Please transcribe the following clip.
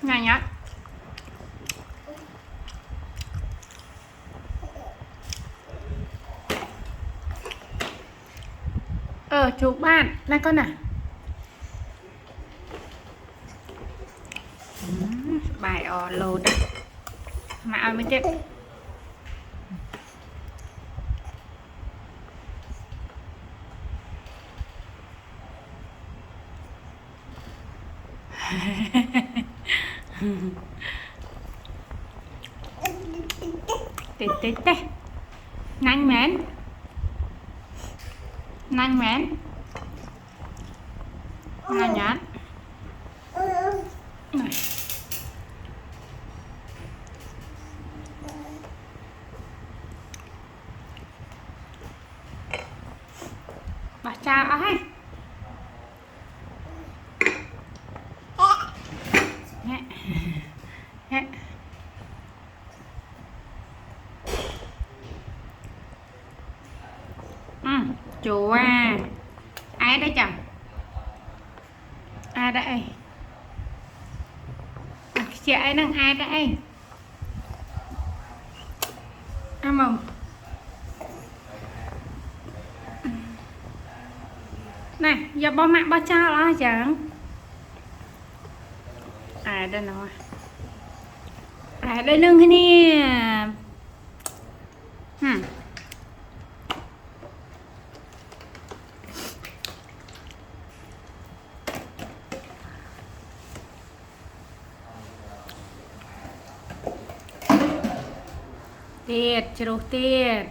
Nhanh nhá. Chụp bạn này con à. Bài lột mà ăn mới chết. Tê tê tê. Nhanh mến. Nhanh mến. Nhanh nhá. Bà chào ai. Chú à. Ai đấy chồng? Ai đây? Chị ấy đang ai đây? Mầm. Này, giờ bố mẹ bố cha là chẳng? Đây nào. Đây nương thế nè. Tiệt, chịu tiệt.